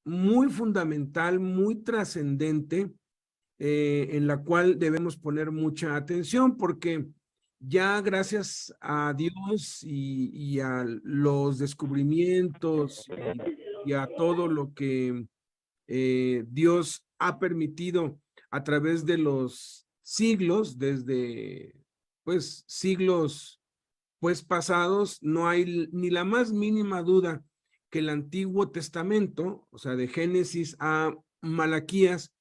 muy fundamental, muy trascendente, en la cual debemos poner mucha atención, porque ya gracias a Dios y a los descubrimientos y a todo lo que Dios ha permitido a través de los siglos, desde pues siglos pues pasados, no hay ni la más mínima duda que el Antiguo Testamento, o sea, de Génesis a Malaquías,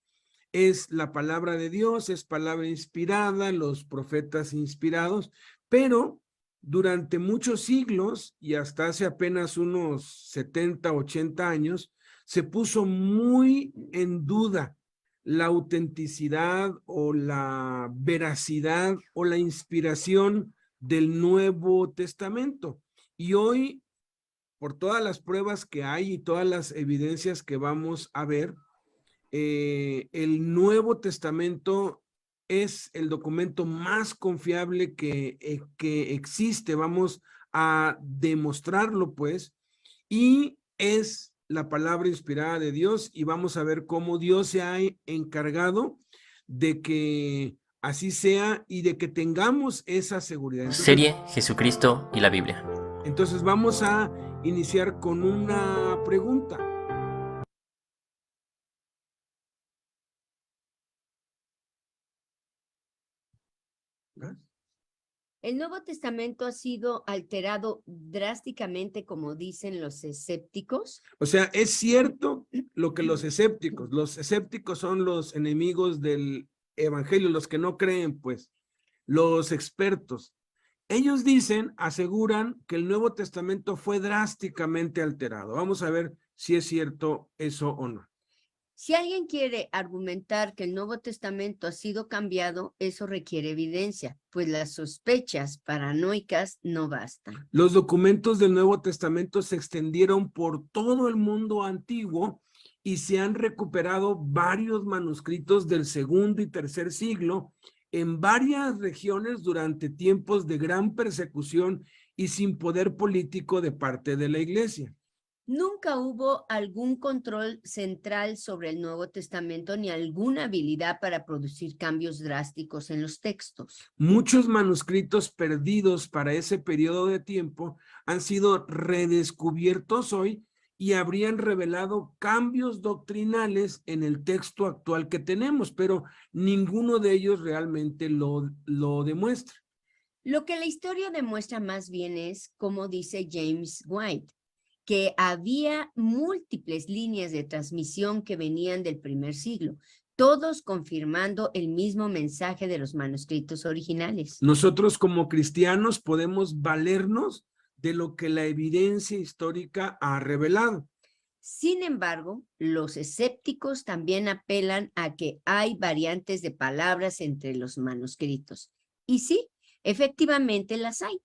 es la palabra de Dios, es palabra inspirada, los profetas inspirados, pero durante muchos siglos y hasta hace apenas unos 70, 80 años, se puso muy en duda la autenticidad o la veracidad o la inspiración del Nuevo Testamento. Y hoy, por todas las pruebas que hay y todas las evidencias que vamos a ver, el Nuevo Testamento es el documento más confiable que existe. Vamos a demostrarlo, pues, y es la palabra inspirada de Dios, y vamos a ver cómo Dios se ha encargado de que así sea y de que tengamos esa seguridad. Serie Jesucristo y la Biblia. Entonces vamos a iniciar con una pregunta. ¿El Nuevo Testamento ha sido alterado drásticamente, como dicen los escépticos? O sea, es cierto lo que los escépticos son los enemigos del evangelio, los que no creen, pues, los expertos. Ellos dicen, aseguran que el Nuevo Testamento fue drásticamente alterado. Vamos a ver si es cierto eso o no. Si alguien quiere argumentar que el Nuevo Testamento ha sido cambiado, eso requiere evidencia, pues las sospechas paranoicas no bastan. Los documentos del Nuevo Testamento se extendieron por todo el mundo antiguo y se han recuperado varios manuscritos del segundo y tercer siglo en varias regiones durante tiempos de gran persecución y sin poder político de parte de la Iglesia. Nunca hubo algún control central sobre el Nuevo Testamento ni alguna habilidad para producir cambios drásticos en los textos. Muchos manuscritos perdidos para ese periodo de tiempo han sido redescubiertos hoy y habrían revelado cambios doctrinales en el texto actual que tenemos, pero ninguno de ellos realmente lo demuestra. Lo que la historia demuestra más bien es, como dice James White, que había múltiples líneas de transmisión que venían del primer siglo, todos confirmando el mismo mensaje de los manuscritos originales. Nosotros como cristianos podemos valernos de lo que la evidencia histórica ha revelado. Sin embargo, los escépticos también apelan a que hay variantes de palabras entre los manuscritos. Y sí, efectivamente las hay,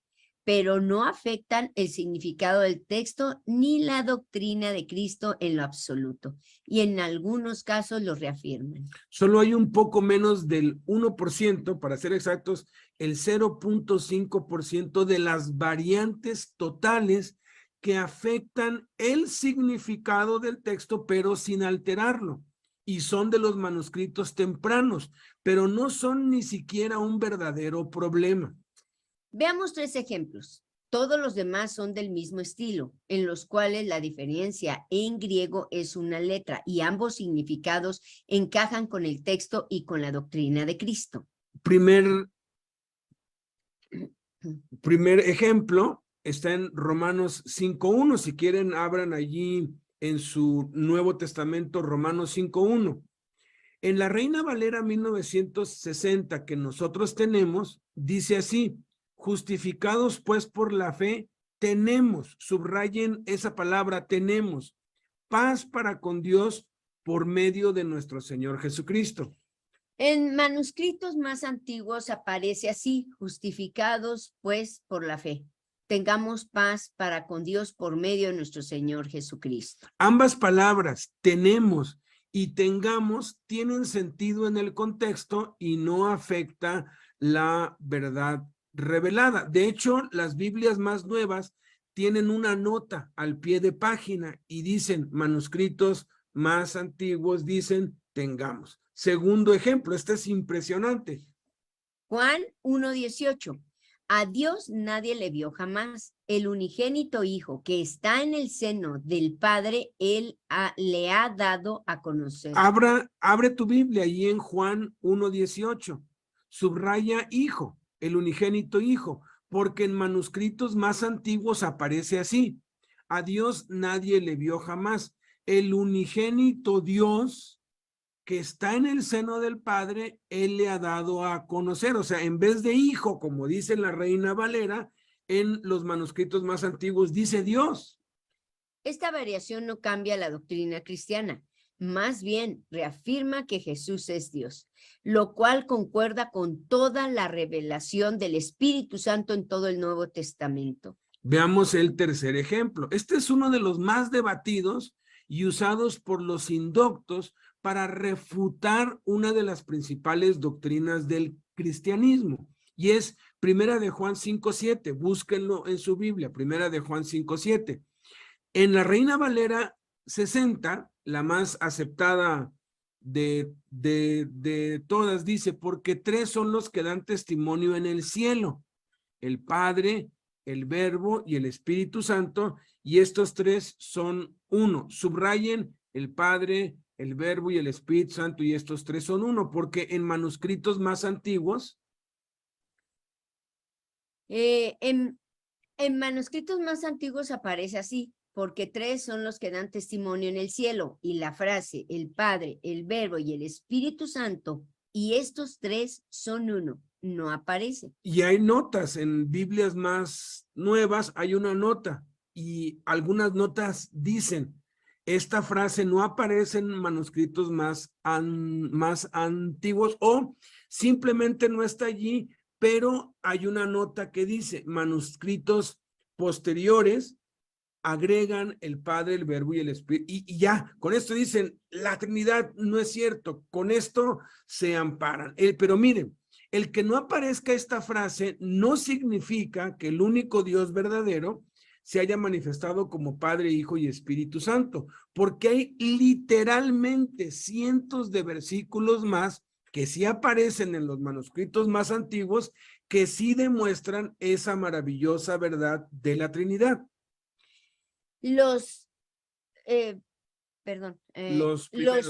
pero no afectan el significado del texto ni la doctrina de Cristo en lo absoluto, y en algunos casos lo reafirman. Solo hay un poco menos del 1%, para ser exactos, el 0.5% de las variantes totales que afectan el significado del texto, pero sin alterarlo. Y son de los manuscritos tempranos, pero no son ni siquiera un verdadero problema. Veamos 3 ejemplos. Todos los demás son del mismo estilo, en los cuales la diferencia en griego es una letra y ambos significados encajan con el texto y con la doctrina de Cristo. Primer ejemplo está en Romanos 5.1. Si quieren, abran allí en su Nuevo Testamento Romanos 5.1. En la Reina Valera 1960 que nosotros tenemos, dice así: justificados pues por la fe, tenemos, subrayen esa palabra, tenemos, paz para con Dios por medio de nuestro Señor Jesucristo. En manuscritos más antiguos aparece así: justificados pues por la fe. Tengamos paz para con Dios por medio de nuestro Señor Jesucristo. Ambas palabras, tenemos y tengamos, tienen sentido en el contexto y no afecta la verdad revelada. De hecho, las Biblias más nuevas tienen una nota al pie de página y dicen manuscritos más antiguos dicen tengamos. Segundo ejemplo, este es impresionante. Juan 1:18. A Dios nadie le vio jamás. El unigénito Hijo que está en el seno del Padre, Él le ha dado a conocer. Abre tu Biblia allí en Juan 1:18. Subraya Hijo, el unigénito Hijo, porque en manuscritos más antiguos aparece así. A Dios nadie le vio jamás. El unigénito Dios que está en el seno del Padre, Él le ha dado a conocer. O sea, en vez de hijo, como dice la Reina Valera, en los manuscritos más antiguos dice Dios. Esta variación no cambia la doctrina cristiana, más bien reafirma que Jesús es Dios, lo cual concuerda con toda la revelación del Espíritu Santo en todo el Nuevo Testamento. Veamos el tercer ejemplo. Este es uno de los más debatidos y usados por los indoctos para refutar una de las principales doctrinas del cristianismo, y es Primera de Juan 5:7. Búsquenlo en su Biblia, Primera de Juan 5:7. En la Reina Valera 60, la más aceptada de todas, dice, porque tres son los que dan testimonio en el cielo: el Padre, el Verbo y el Espíritu Santo, y estos tres son uno. Subrayen el Padre, el Verbo y el Espíritu Santo, y estos tres son uno, porque en manuscritos más antiguos. En manuscritos más antiguos aparece así, porque tres son los que dan testimonio en el cielo, y la frase, el Padre, el Verbo y el Espíritu Santo, y estos tres son uno, no aparece. Y hay notas en Biblias más nuevas, hay una nota, y algunas notas dicen, esta frase no aparece en manuscritos más antiguos, o simplemente no está allí, pero hay una nota que dice, manuscritos posteriores agregan el Padre, el Verbo y el Espíritu, y ya, con esto dicen, la Trinidad no es cierto, con esto se amparan. Pero miren, el que no aparezca esta frase no significa que el único Dios verdadero se haya manifestado como Padre, Hijo y Espíritu Santo, porque hay literalmente cientos de versículos más que sí aparecen en los manuscritos más antiguos, que sí demuestran esa maravillosa verdad de la Trinidad. Los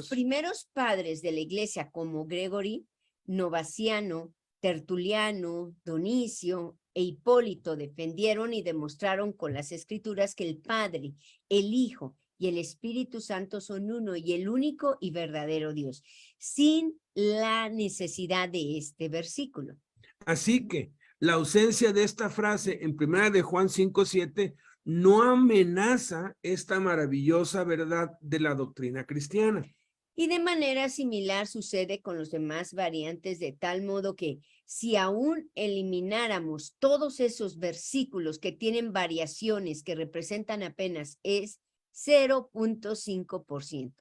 primeros padres de la iglesia, como Gregory, Novaciano, Tertuliano, Donicio e Hipólito, defendieron y demostraron con las escrituras que el Padre, el Hijo y el Espíritu Santo son uno y el único y verdadero Dios, sin la necesidad de este versículo. Así que la ausencia de esta frase en Primera de Juan 5:7 no amenaza esta maravillosa verdad de la doctrina cristiana. Y de manera similar sucede con los demás variantes, de tal modo que si aún elimináramos todos esos versículos que tienen variaciones que representan apenas 0.5%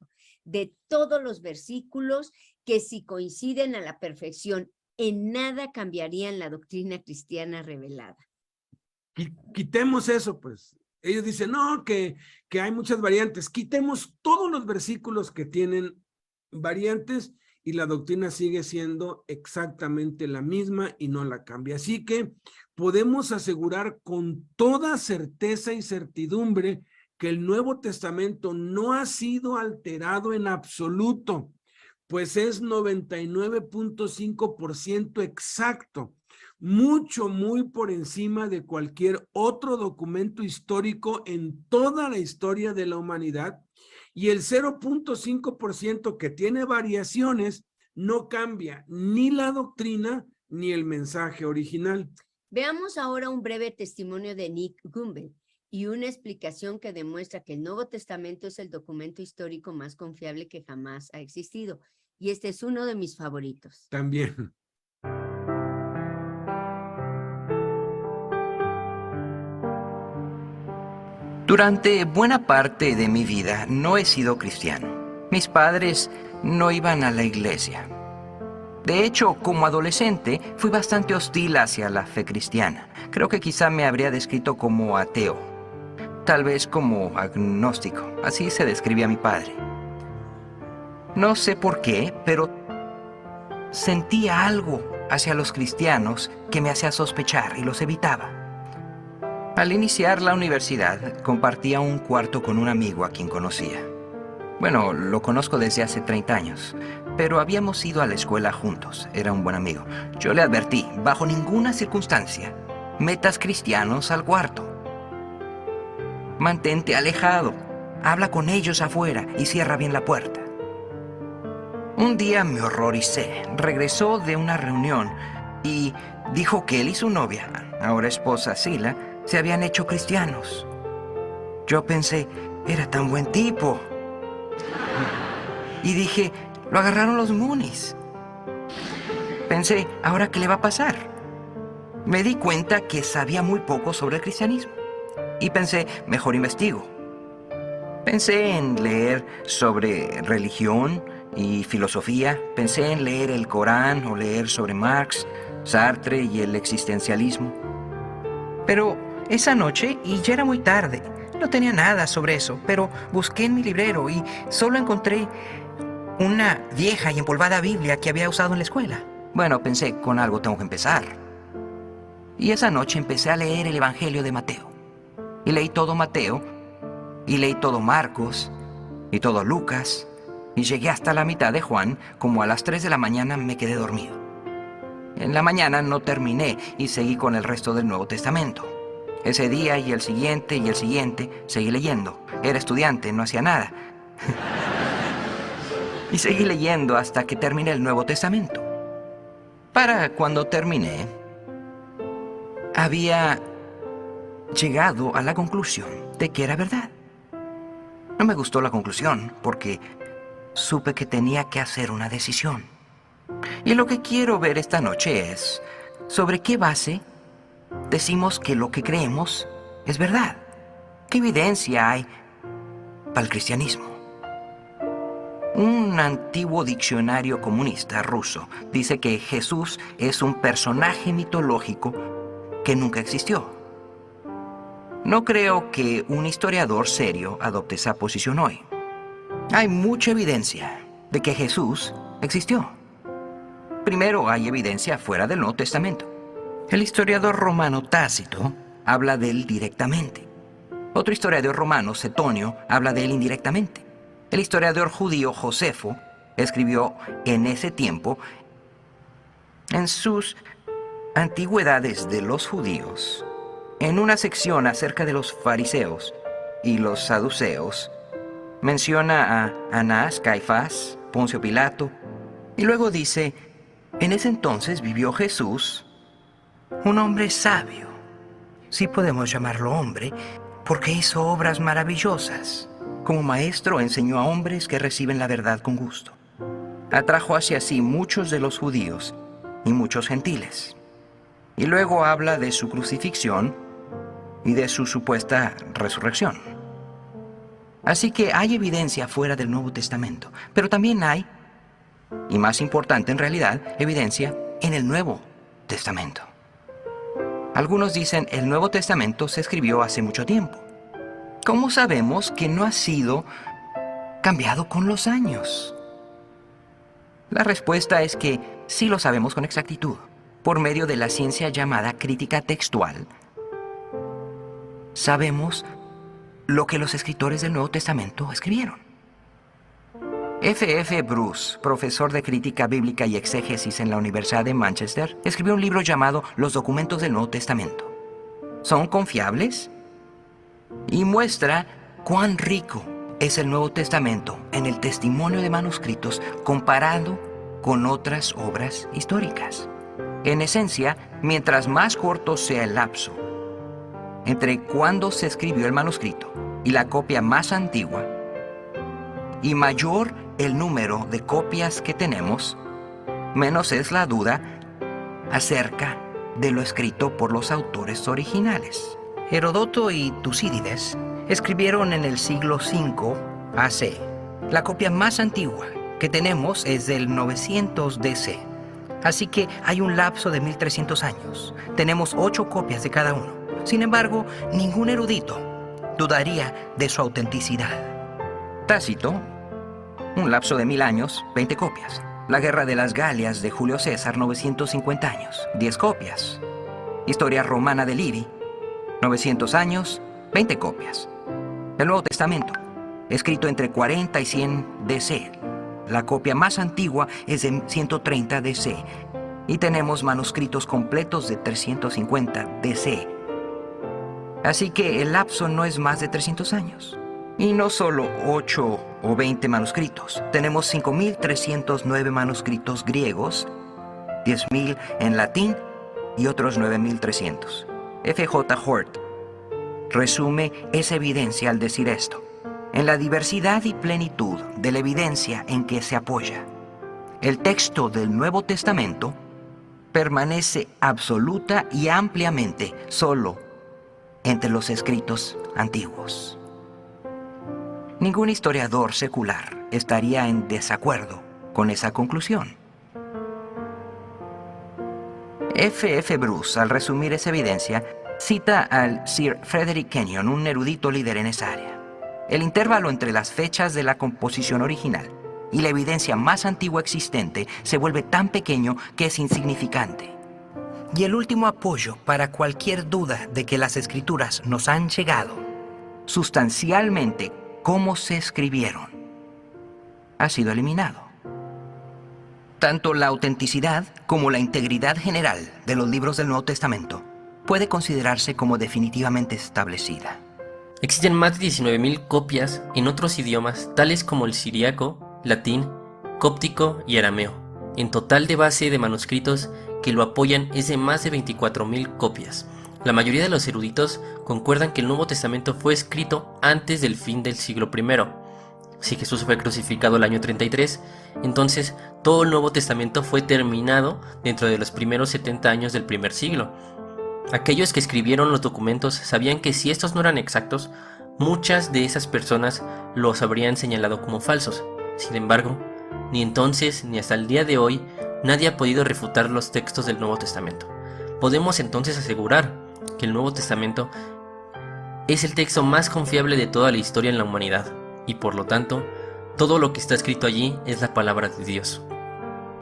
de todos los versículos que, si coinciden a la perfección, en nada cambiarían la doctrina cristiana revelada. Quitemos eso, pues. Ellos dicen, no, que hay muchas variantes. Quitemos todos los versículos que tienen variantes y la doctrina sigue siendo exactamente la misma y no la cambia. Así que podemos asegurar con toda certeza y certidumbre que el Nuevo Testamento no ha sido alterado en absoluto, pues es 99.5% exacto, muy por encima de cualquier otro documento histórico en toda la historia de la humanidad, y el 0.5% que tiene variaciones no cambia ni la doctrina ni el mensaje original. Veamos ahora un breve testimonio de Nick Gumbel y una explicación que demuestra que el Nuevo Testamento es el documento histórico más confiable que jamás ha existido, y este es uno de mis favoritos. También. Durante buena parte de mi vida no he sido cristiano. Mis padres no iban a la iglesia. De hecho, como adolescente, fui bastante hostil hacia la fe cristiana. Creo que quizá me habría descrito como ateo, tal vez como agnóstico. Así se describía mi padre. No sé por qué, pero sentía algo hacia los cristianos que me hacía sospechar y los evitaba. Al iniciar la universidad, compartía un cuarto con un amigo a quien conocía. Bueno, lo conozco desde hace 30 años, pero habíamos ido a la escuela juntos. Era un buen amigo. Yo le advertí, bajo ninguna circunstancia, metas cristianos al cuarto. Mantente alejado, habla con ellos afuera y cierra bien la puerta. Un día me horroricé. Regresó de una reunión y dijo que él y su novia, ahora esposa Sila, se habían hecho cristianos. Yo pensé, era tan buen tipo. Y dije, lo agarraron los Moonies. Pensé, ¿ahora qué le va a pasar? Me di cuenta que sabía muy poco sobre el cristianismo. Y pensé, mejor investigo. Pensé en leer sobre religión y filosofía. Pensé en leer el Corán o leer sobre Marx, Sartre y el existencialismo. Pero esa noche, y ya era muy tarde, no tenía nada sobre eso, pero busqué en mi librero y solo encontré una vieja y empolvada Biblia que había usado en la escuela. Bueno, pensé, con algo tengo que empezar. Y esa noche empecé a leer el Evangelio de Mateo. Y leí todo Mateo, y leí todo Marcos, y todo Lucas, y llegué hasta la mitad de Juan. Como a las 3 de la mañana me quedé dormido. En la mañana no terminé y seguí con el resto del Nuevo Testamento. Ese día y el siguiente seguí leyendo. Era estudiante, no hacía nada. Y seguí leyendo hasta que terminé el Nuevo Testamento. Para cuando terminé, había llegado a la conclusión de que era verdad. No me gustó la conclusión porque supe que tenía que hacer una decisión. Y lo que quiero ver esta noche es sobre qué base decimos que lo que creemos es verdad. ¿Qué evidencia hay para el cristianismo? Un antiguo diccionario comunista ruso dice que Jesús es un personaje mitológico que nunca existió. No creo que un historiador serio adopte esa posición hoy. Hay mucha evidencia de que Jesús existió. Primero, hay evidencia fuera del Nuevo Testamento. El historiador romano Tácito habla de él directamente. Otro historiador romano, Setonio, habla de él indirectamente. El historiador judío Josefo escribió en ese tiempo, en sus Antigüedades de los Judíos, en una sección acerca de los fariseos y los saduceos, menciona a Anás, Caifás, Poncio Pilato, y luego dice, en ese entonces vivió Jesús, un hombre sabio, sí podemos llamarlo hombre, porque hizo obras maravillosas. Como maestro enseñó a hombres que reciben la verdad con gusto. Atrajo hacia sí muchos de los judíos y muchos gentiles. Y luego habla de su crucifixión y de su supuesta resurrección. Así que hay evidencia fuera del Nuevo Testamento, pero también hay, y más importante en realidad, evidencia en el Nuevo Testamento. Algunos dicen el Nuevo Testamento se escribió hace mucho tiempo. ¿Cómo sabemos que no ha sido cambiado con los años? La respuesta es que sí lo sabemos con exactitud, por medio de la ciencia llamada crítica textual. Sabemos lo que los escritores del Nuevo Testamento escribieron. F.F. Bruce, profesor de crítica bíblica y exégesis en la Universidad de Manchester, escribió un libro llamado Los documentos del Nuevo Testamento. ¿Son confiables? Y muestra cuán rico es el Nuevo Testamento en el testimonio de manuscritos comparado con otras obras históricas. En esencia, mientras más corto sea el lapso entre cuando se escribió el manuscrito y la copia más antigua, y mayor el número de copias que tenemos, menos es la duda acerca de lo escrito por los autores originales. Heródoto y Tucídides escribieron en el siglo V AC. La copia más antigua que tenemos es del 900 DC. Así que hay un lapso de 1300 años. Tenemos 8 copias de cada uno. Sin embargo, ningún erudito dudaría de su autenticidad. Tácito, un lapso de 1000 años, 20 copias. La Guerra de las Galias de Julio César, 950 años, 10 copias. Historia romana de Livy, 900 años, 20 copias. El Nuevo Testamento, escrito entre 40 y 100 DC. La copia más antigua es de 130 DC. Y tenemos manuscritos completos de 350 DC. Así que el lapso no es más de 300 años. Y no solo 8 o 20 manuscritos. Tenemos 5.309 manuscritos griegos, 10.000 en latín y otros 9.300. F.J. Hort resume esa evidencia al decir esto: en la diversidad y plenitud de la evidencia en que se apoya, el texto del Nuevo Testamento permanece absoluta y ampliamente solo entre los escritos antiguos. Ningún historiador secular estaría en desacuerdo con esa conclusión. F.F. Bruce, al resumir esa evidencia, cita al Sir Frederick Kenyon, un erudito líder en esa área. El intervalo entre las fechas de la composición original y la evidencia más antigua existente se vuelve tan pequeño que es insignificante. Y el último apoyo para cualquier duda de que las escrituras nos han llegado sustancialmente como se escribieron ha sido eliminado. Tanto la autenticidad como la integridad general de los libros del Nuevo Testamento puede considerarse como definitivamente establecida. Existen más de 19.000 copias en otros idiomas, tales como el siríaco, latín, cóptico y arameo. En total de base de manuscritos que lo apoyan es de más de 24.000 copias. La mayoría de los eruditos concuerdan que el Nuevo Testamento fue escrito antes del fin del siglo I. Si Jesús fue crucificado el año 33, entonces todo el Nuevo Testamento fue terminado dentro de los primeros 70 años del primer siglo. Aquellos que escribieron los documentos sabían que si estos no eran exactos, muchas de esas personas los habrían señalado como falsos. Sin embargo, ni entonces ni hasta el día de hoy nadie ha podido refutar los textos del Nuevo Testamento. Podemos entonces asegurar que el Nuevo Testamento es el texto más confiable de toda la historia en la humanidad, y por lo tanto, todo lo que está escrito allí es la palabra de Dios.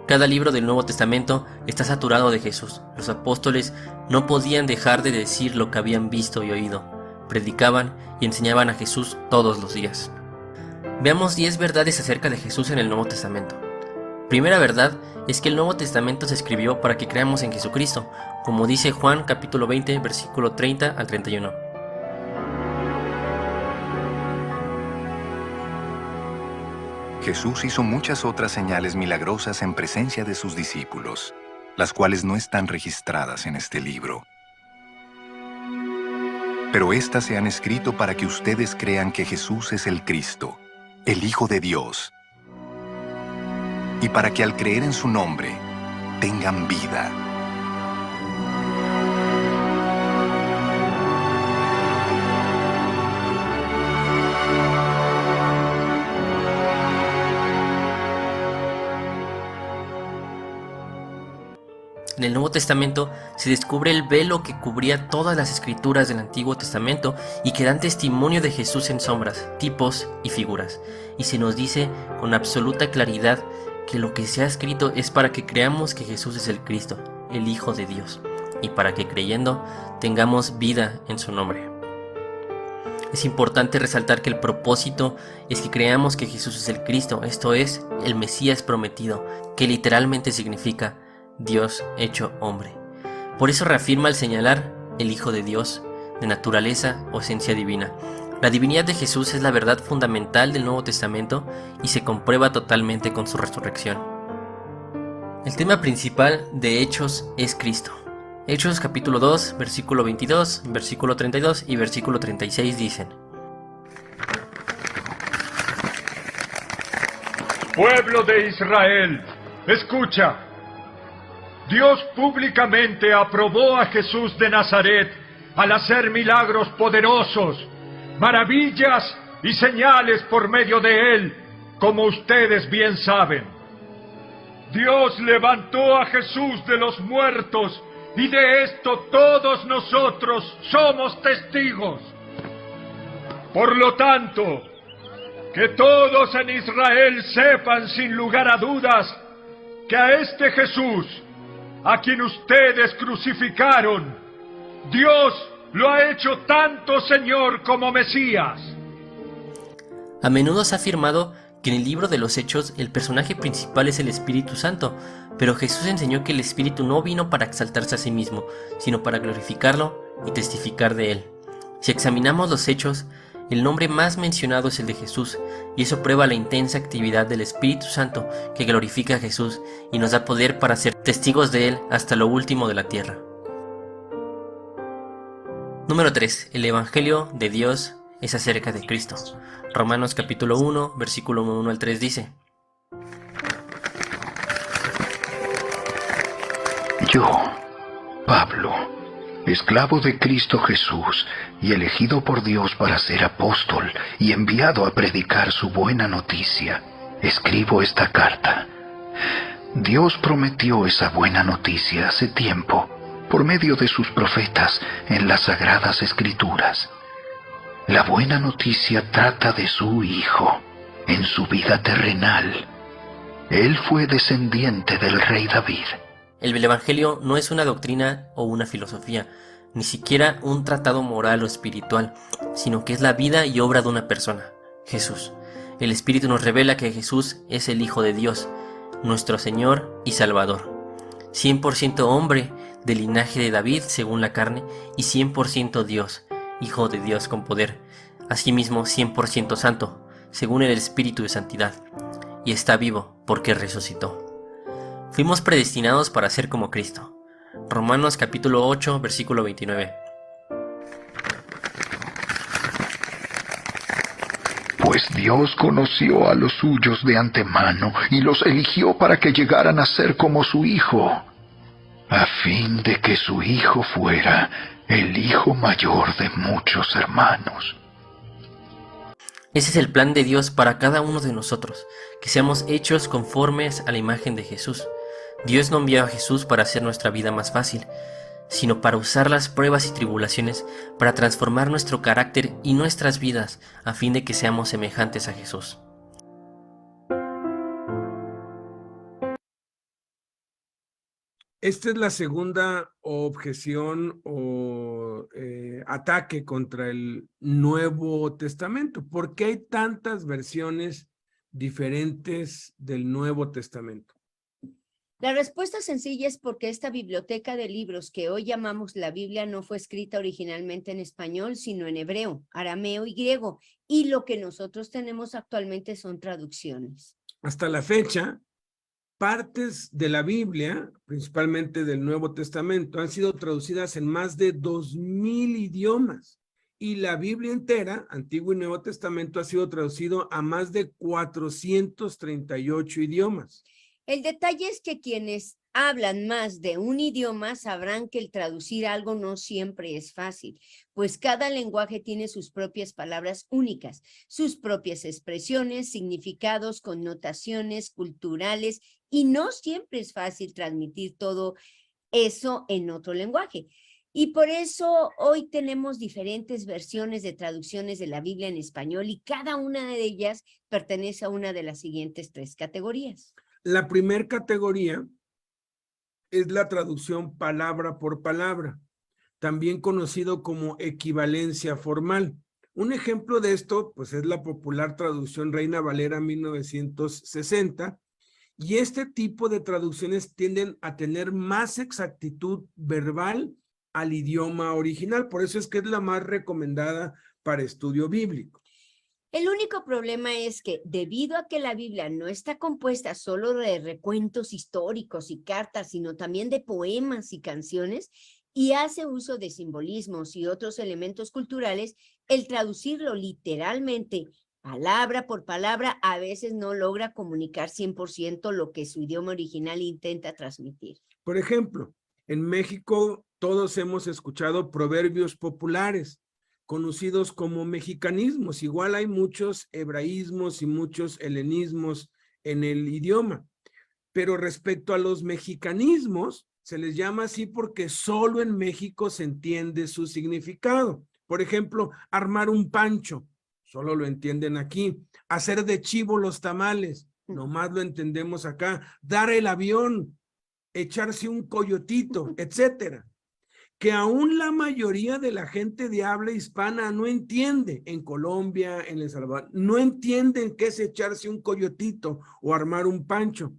Cada libro del Nuevo Testamento está saturado de Jesús. Los apóstoles no podían dejar de decir lo que habían visto y oído. Predicaban y enseñaban a Jesús todos los días. Veamos 10 verdades acerca de Jesús en el Nuevo Testamento. Primera verdad es que el Nuevo Testamento se escribió para que creamos en Jesucristo, como dice Juan capítulo 20, versículo 30 al 31. Jesús hizo muchas otras señales milagrosas en presencia de sus discípulos, las cuales no están registradas en este libro. Pero éstas se han escrito para que ustedes crean que Jesús es el Cristo, el Hijo de Dios, y para que al creer en su nombre, tengan vida. En el Nuevo Testamento se descubre el velo que cubría todas las escrituras del Antiguo Testamento y que dan testimonio de Jesús en sombras, tipos y figuras. Y se nos dice con absoluta claridad que lo que se ha escrito es para que creamos que Jesús es el Cristo, el Hijo de Dios, y para que creyendo tengamos vida en su nombre. Es importante resaltar que el propósito es que creamos que Jesús es el Cristo, esto es, el Mesías prometido, que literalmente significa Dios hecho hombre. Por eso reafirma al señalar el Hijo de Dios, de naturaleza o esencia divina. La divinidad de Jesús es la verdad fundamental del Nuevo Testamento y se comprueba totalmente con su resurrección. El tema principal de Hechos es Cristo. Hechos capítulo 2, versículo 22, versículo 32 y versículo 36 dicen: Pueblo de Israel, escucha. Dios públicamente aprobó a Jesús de Nazaret al hacer milagros poderosos, maravillas y señales por medio de él, como ustedes bien saben. Dios levantó a Jesús de los muertos y de esto todos nosotros somos testigos. Por lo tanto, Que todos en Israel sepan sin lugar a dudas que a este Jesús, a quien ustedes crucificaron, Dios lo ha hecho tanto Señor como Mesías. A menudo se ha afirmado que en el libro de los Hechos el personaje principal es el Espíritu Santo, pero Jesús enseñó que el Espíritu no vino para exaltarse a sí mismo, sino para glorificarlo y testificar de él. Si examinamos los Hechos, el nombre más mencionado es el de Jesús, y eso prueba la intensa actividad del Espíritu Santo que glorifica a Jesús y nos da poder para ser testigos de él hasta lo último de la tierra. Número 3. El Evangelio de Dios es acerca de Cristo. Romanos capítulo 1, versículo 1 al 3 dice: Yo, Pablo, esclavo de Cristo Jesús y elegido por Dios para ser apóstol y enviado a predicar su buena noticia, escribo esta carta. Dios prometió esa buena noticia hace tiempo por medio de sus profetas en las Sagradas Escrituras. La buena noticia trata de su Hijo en su vida terrenal. Él fue descendiente del rey David. El Evangelio no es una doctrina o una filosofía, ni siquiera un tratado moral o espiritual, sino que es la vida y obra de una persona, Jesús. El Espíritu nos revela que Jesús es el Hijo de Dios, nuestro Señor y Salvador. 100% hombre del linaje de David según la carne y 100% Dios, Hijo de Dios con poder. Asimismo 100% santo, según el Espíritu de santidad, y está vivo porque resucitó. Fuimos predestinados para ser como Cristo. Romanos capítulo 8, versículo 29. Pues Dios conoció a los suyos de antemano y los eligió para que llegaran a ser como su Hijo, a fin de que su Hijo fuera el hijo mayor de muchos hermanos. Ese es el plan de Dios para cada uno de nosotros, que seamos hechos conformes a la imagen de Jesús. Dios no envió a Jesús para hacer nuestra vida más fácil, sino para usar las pruebas y tribulaciones para transformar nuestro carácter y nuestras vidas a fin de que seamos semejantes a Jesús. Esta es la segunda objeción o ataque contra el Nuevo Testamento. ¿Por qué hay tantas versiones diferentes del Nuevo Testamento? La respuesta sencilla es porque esta biblioteca de libros que hoy llamamos la Biblia no fue escrita originalmente en español, sino en hebreo, arameo y griego, y lo que nosotros tenemos actualmente son traducciones. Hasta la fecha, partes de la Biblia, principalmente del Nuevo Testamento, han sido traducidas en más de 2000 idiomas. Y la Biblia entera, Antiguo y Nuevo Testamento, ha sido traducido a más de 438 idiomas. El detalle es que quienes hablan más de un idioma sabrán que el traducir algo no siempre es fácil, pues cada lenguaje tiene sus propias palabras únicas, sus propias expresiones, significados, connotaciones culturales, y no siempre es fácil transmitir todo eso en otro lenguaje. Y por eso hoy tenemos diferentes versiones de traducciones de la Biblia en español y cada una de ellas pertenece a una de las siguientes 3 categorías. La primera categoría es la traducción palabra por palabra, también conocido como equivalencia formal. Un ejemplo de esto, pues, es la popular traducción Reina Valera 1960, y este tipo de traducciones tienden a tener más exactitud verbal al idioma original, por eso es que es la más recomendada para estudio bíblico. El único problema es que debido a que la Biblia no está compuesta solo de recuentos históricos y cartas, sino también de poemas y canciones, y hace uso de simbolismos y otros elementos culturales, el traducirlo literalmente, palabra por palabra, a veces no logra comunicar 100% lo que su idioma original intenta transmitir. Por ejemplo, en México todos hemos escuchado proverbios populares, conocidos como mexicanismos. Igual hay muchos hebraísmos y muchos helenismos en el idioma. Pero respecto a los mexicanismos, se les llama así porque solo en México se entiende su significado. Por ejemplo, armar un pancho. solo lo entienden aquí. Hacer de chivo los tamales, nomás lo entendemos acá. Dar el avión, echarse un coyotito, etcétera. Que aún la mayoría de la gente de habla hispana no entiende, en Colombia, en El Salvador, no entienden qué es echarse un coyotito o armar un pancho.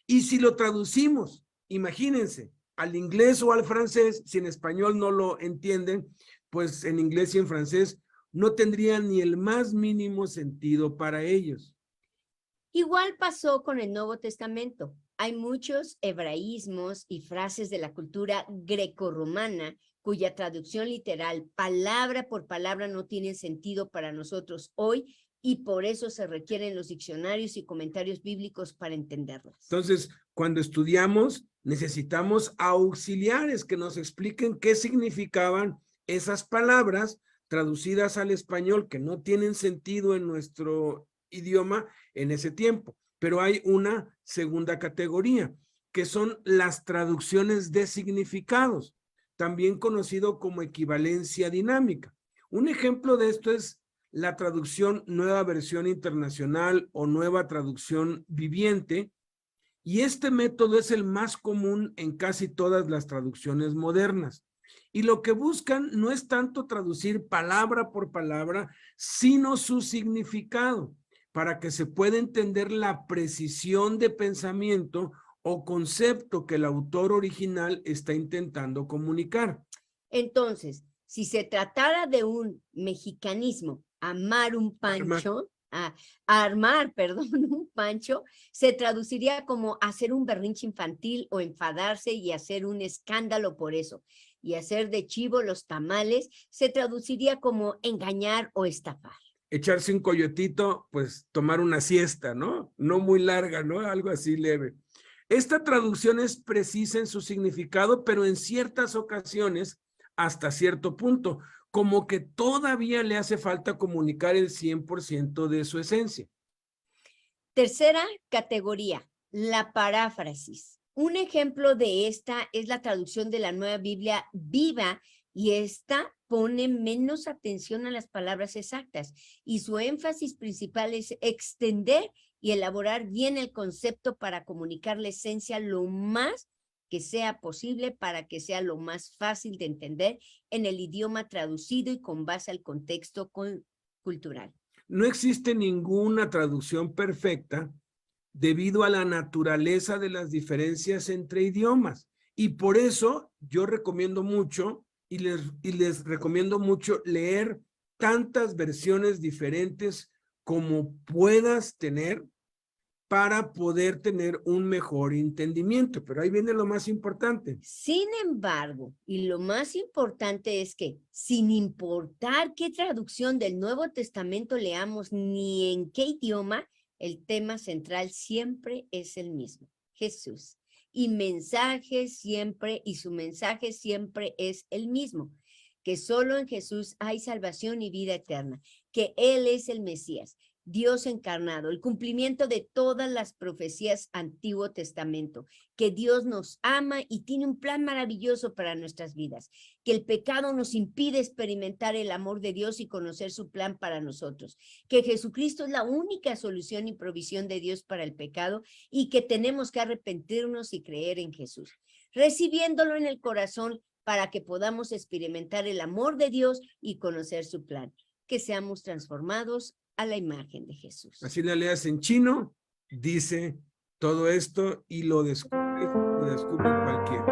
Y si lo traducimos, imagínense, al inglés o al francés, si en español no lo entienden, pues en inglés y en francés no tendría ni el más mínimo sentido para ellos. Igual pasó con el Nuevo Testamento. Hay muchos hebraísmos y frases de la cultura grecorromana cuya traducción literal, palabra por palabra, no tienen sentido para nosotros hoy y por eso se requieren los diccionarios y comentarios bíblicos para entenderlas. Entonces, cuando estudiamos, necesitamos auxiliares que nos expliquen qué significaban esas palabras traducidas al español que no tienen sentido en nuestro idioma en ese tiempo. Pero hay una segunda categoría, que son las traducciones de significados, también conocido como equivalencia dinámica. Un ejemplo de esto es la traducción Nueva Versión Internacional o Nueva Traducción Viviente, y este método es el más común en casi todas las traducciones modernas. Y lo que buscan no es tanto traducir palabra por palabra, sino su significado, para que se pueda entender la precisión de pensamiento o concepto que el autor original está intentando comunicar. Entonces, si se tratara de un mexicanismo, armar un pancho, un pancho, se traduciría como hacer un berrinche infantil o enfadarse y hacer un escándalo por eso. Y hacer de chivo los tamales se traduciría como engañar o estafar. Echarse un coyotito, pues tomar una siesta, ¿no? No muy larga, ¿no? Algo así leve. Esta traducción es precisa en su significado, pero en ciertas ocasiones, hasta cierto punto, como que todavía le hace falta comunicar el 100% de su esencia. Tercera categoría, la paráfrasis. Un ejemplo de esta es la traducción de la Nueva Biblia Viva, y esta pone menos atención a las palabras exactas y su énfasis principal es extender y elaborar bien el concepto para comunicar la esencia lo más que sea posible para que sea lo más fácil de entender en el idioma traducido y con base al contexto cultural. No existe ninguna traducción perfecta debido a la naturaleza de las diferencias entre idiomas y por eso yo recomiendo mucho y les recomiendo mucho leer tantas versiones diferentes como puedas tener para poder tener un mejor entendimiento. Pero ahí viene lo más importante. Sin embargo, y lo más importante es que, sin importar qué traducción del Nuevo Testamento leamos ni en qué idioma, el tema central siempre es el mismo, Jesús. Y su mensaje siempre es el mismo, que solo en Jesús hay salvación y vida eterna, que Él es el Mesías, Dios encarnado, el cumplimiento de todas las profecías Antiguo Testamento, que Dios nos ama y tiene un plan maravilloso para nuestras vidas, que el pecado nos impide experimentar el amor de Dios y conocer su plan para nosotros, que Jesucristo es la única solución y provisión de Dios para el pecado y que tenemos que arrepentirnos y creer en Jesús, recibiéndolo en el corazón para que podamos experimentar el amor de Dios y conocer su plan, que seamos transformados a la imagen de Jesús. Así la leas en chino, dice todo esto y lo descubre cualquiera.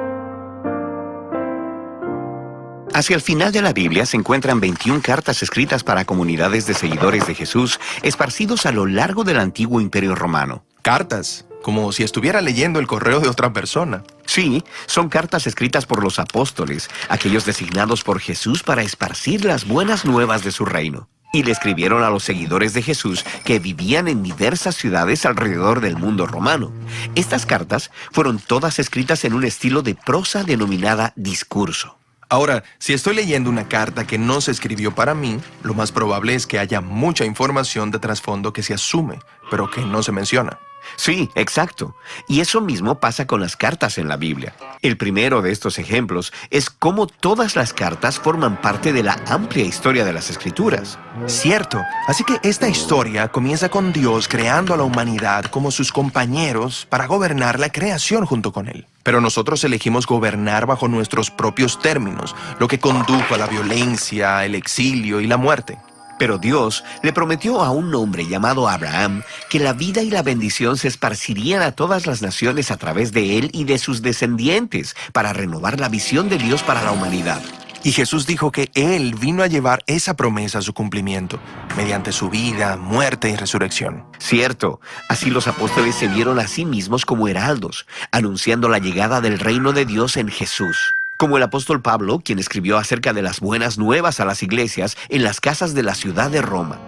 Hacia el final de la Biblia se encuentran 21 cartas escritas para comunidades de seguidores de Jesús esparcidos a lo largo del antiguo Imperio Romano. Cartas, como si estuviera leyendo el correo de otra persona. Sí, son cartas escritas por los apóstoles, aquellos designados por Jesús para esparcir las buenas nuevas de su reino. Y le escribieron a los seguidores de Jesús que vivían en diversas ciudades alrededor del mundo romano. Estas cartas fueron todas escritas en un estilo de prosa denominada discurso. Ahora, si estoy leyendo una carta que no se escribió para mí, lo más probable es que haya mucha información de trasfondo que se asume, pero que no se menciona. Sí, exacto. Y eso mismo pasa con las cartas en la Biblia. El primero de estos ejemplos es cómo todas las cartas forman parte de la amplia historia de las Escrituras. Cierto. Así que esta historia comienza con Dios creando a la humanidad como sus compañeros para gobernar la creación junto con Él. Pero nosotros elegimos gobernar bajo nuestros propios términos, lo que condujo a la violencia, el exilio y la muerte. Pero Dios le prometió a un hombre llamado Abraham que la vida y la bendición se esparcirían a todas las naciones a través de él y de sus descendientes para renovar la visión de Dios para la humanidad. Y Jesús dijo que Él vino a llevar esa promesa a su cumplimiento, mediante su vida, muerte y resurrección. Cierto, así los apóstoles se vieron a sí mismos como heraldos, anunciando la llegada del reino de Dios en Jesús. Como el apóstol Pablo, quien escribió acerca de las buenas nuevas a las iglesias en las casas de la ciudad de Roma.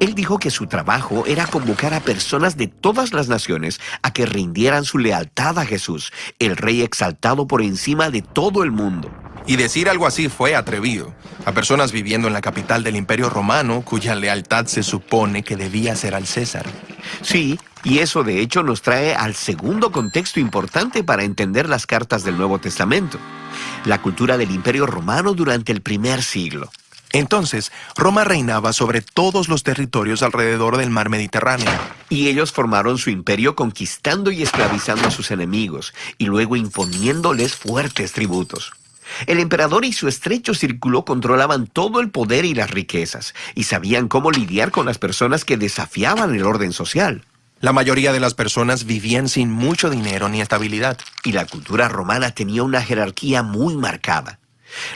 Él dijo que su trabajo era convocar a personas de todas las naciones a que rindieran su lealtad a Jesús, el Rey exaltado por encima de todo el mundo. Y decir algo así fue atrevido. A personas viviendo en la capital del Imperio Romano, cuya lealtad se supone que debía ser al César. Sí, y eso de hecho nos trae al segundo contexto importante para entender las cartas del Nuevo Testamento: la cultura del Imperio Romano durante el primer siglo. Entonces, Roma reinaba sobre todos los territorios alrededor del mar Mediterráneo. Y ellos formaron su imperio conquistando y esclavizando a sus enemigos, y luego imponiéndoles fuertes tributos. El emperador y su estrecho círculo controlaban todo el poder y las riquezas, y sabían cómo lidiar con las personas que desafiaban el orden social. La mayoría de las personas vivían sin mucho dinero ni estabilidad. Y la cultura romana tenía una jerarquía muy marcada.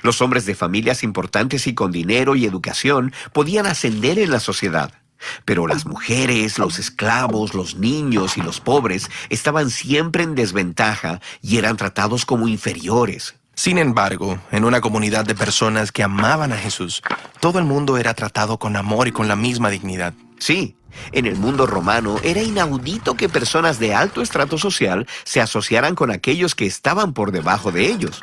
Los hombres de familias importantes y con dinero y educación podían ascender en la sociedad. Pero las mujeres, los esclavos, los niños y los pobres estaban siempre en desventaja y eran tratados como inferiores. Sin embargo, en una comunidad de personas que amaban a Jesús, todo el mundo era tratado con amor y con la misma dignidad. Sí, en el mundo romano era inaudito que personas de alto estrato social se asociaran con aquellos que estaban por debajo de ellos.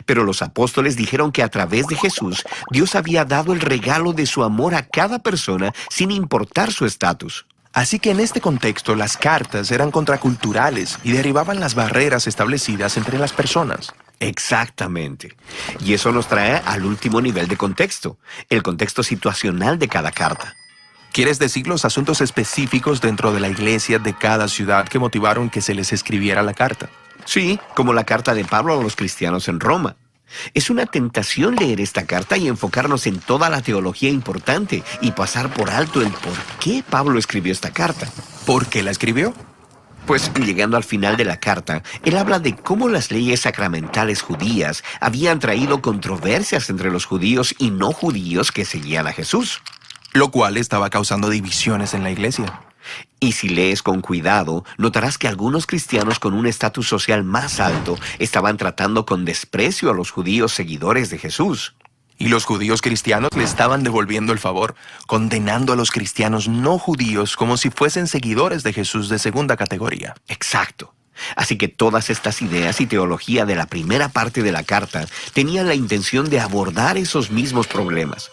Pero los apóstoles dijeron que a través de Jesús, Dios había dado el regalo de su amor a cada persona sin importar su estatus. Así que en este contexto, las cartas eran contraculturales y derribaban las barreras establecidas entre las personas. Exactamente. Y eso nos trae al último nivel de contexto, el contexto situacional de cada carta. ¿Quieres decir los asuntos específicos dentro de la iglesia de cada ciudad que motivaron que se les escribiera la carta? Sí, como la carta de Pablo a los cristianos en Roma. Es una tentación leer esta carta y enfocarnos en toda la teología importante y pasar por alto el por qué Pablo escribió esta carta. ¿Por qué la escribió? Pues llegando al final de la carta, él habla de cómo las leyes sacramentales judías habían traído controversias entre los judíos y no judíos que seguían a Jesús. Lo cual estaba causando divisiones en la iglesia. Y si lees con cuidado, notarás que algunos cristianos con un estatus social más alto estaban tratando con desprecio a los judíos seguidores de Jesús. Y los judíos cristianos le estaban devolviendo el favor, condenando a los cristianos no judíos como si fuesen seguidores de Jesús de segunda categoría. Exacto. Así que todas estas ideas y teología de la primera parte de la carta tenían la intención de abordar esos mismos problemas.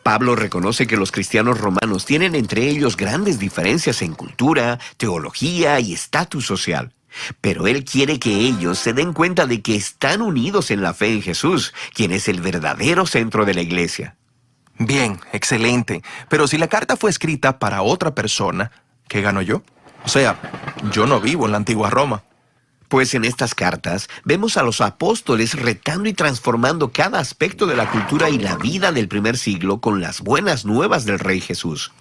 Pablo reconoce que los cristianos romanos tienen entre ellos grandes diferencias en cultura, teología y estatus social. Pero él quiere que ellos se den cuenta de que están unidos en la fe en Jesús, quien es el verdadero centro de la iglesia. Bien, excelente. Pero si la carta fue escrita para otra persona, ¿qué gano yo? O sea, yo no vivo en la antigua Roma. Pues en estas cartas vemos a los apóstoles retando y transformando cada aspecto de la cultura y la vida del primer siglo con las buenas nuevas del Rey Jesús.